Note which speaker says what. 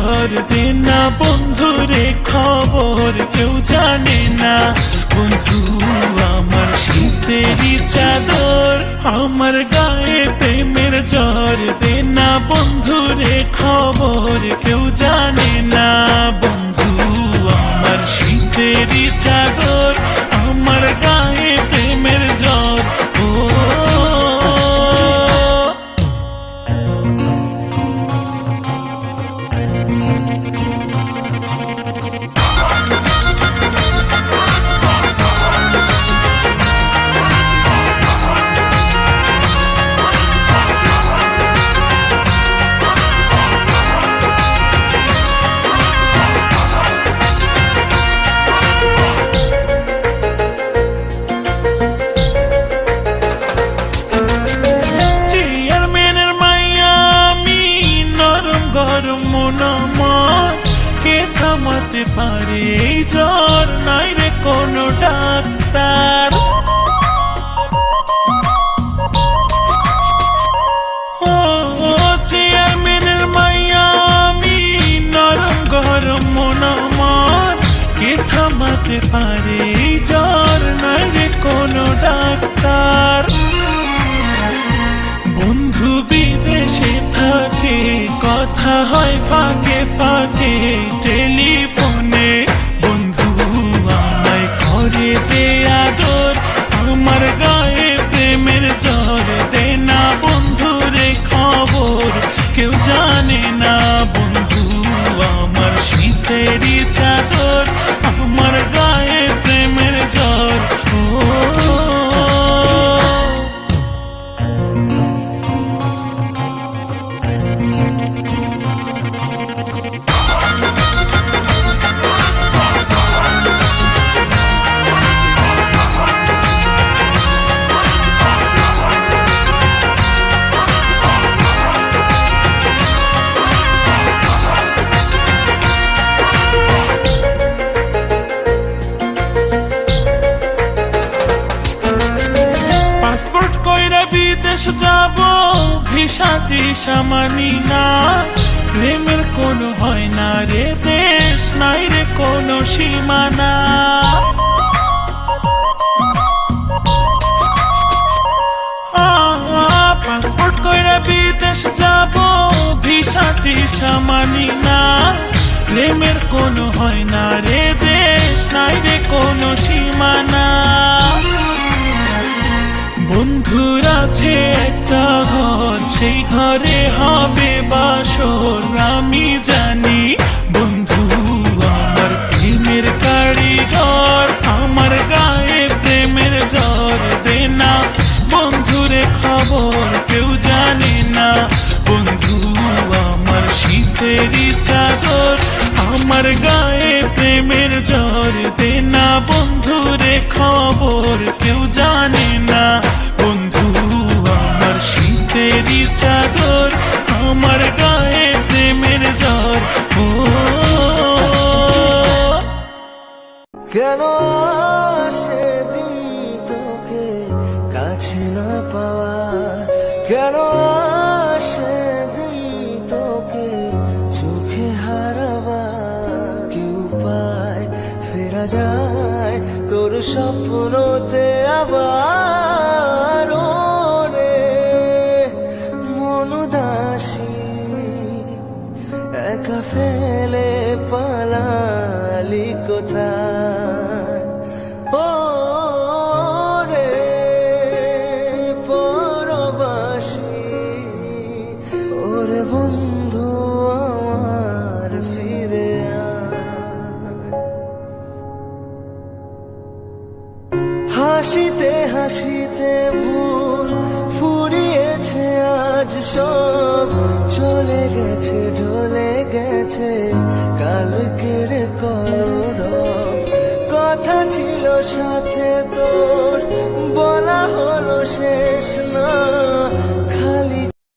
Speaker 1: ঝড় দে না বন্ধুরে খবর কেউ জানে না। বন্ধু আমার শীতেরই চাদর, আমার গায়ে প্রেমের ঝড় দে না বন্ধুরে খবর কেউ জানে না। বন্ধু আমার শীতেরই চাদর, আমার গায়ে প্রেমের ঝড়। ও কে থামাতে পারে এই জ্বর, নাই রে কোনো ডাক্তার। ও চেয়ারম্যানের মাইয়া আমি, নরম গরম মন আমার, কে থামাতে পারে এই জ্বর, নাই রে কোনো ডাক্তার। বন্ধু বিদেশে থাকে, কথা হয় ফাঁকে ফাঁকে টেলিফোনে। বন্ধু আমায় করে যে আদর, আমার গায়ে প্রেমের ঝড় দে না বন্ধুরে খবর কেউ জানে না। বন্ধু আমার শীতেরই চাদর, আমার গায়ে প্রেমের ঝড়। ও পাসপোর্ট কইরা বিদেশ যাব, ভিসা টিসা মানি না। প্রেমের কোনো হয় না রে দেশ, নাই রে কোনো সীমানা। পাসপোর্ট কইরা বিদেশ যাব, ভিসা টিসা মানি না। প্রেমের কোনো হয় না রে দেশ, নাই রে কোনো সীমানা। বন্ধুর আছে একটা ঘর, সেই ঘরে হবে বাসর আমি জানি। বন্ধু আমার প্রেমের কারিগর, আমার গায়ে প্রেমের ঝড় দে না বন্ধুরে খবর কেউ জানে না। বন্ধু আমার শীতেরই চাদর, আমার গায়ে প্রেমের ঝড় দে না বন্ধুরে খবর কেউ জানে না। বন্ধু আমার শীতেরই চাদর, আমার গায়ে প্রেমের ঝড়। ও
Speaker 2: কেন সেদিন তোকে কাছে না পাওয়া, কেন সেদিন তোকে চোখে হারাবা। কি উপায় ফেরা যায় তোর স্বপ্নতে আবার? রে মন উদাসী একা ফেলে পালালি কোথায়? ও রে পরবাসী, ওরে বন্ধু আমার ফিরে হাসিতে হাসিতে ভুল ফুরিয়েছে আজ সব, চলে গেছে ঢলে গেছে কালকের কলরব। কথা ছিল সাথে তোর, বলা হলো সে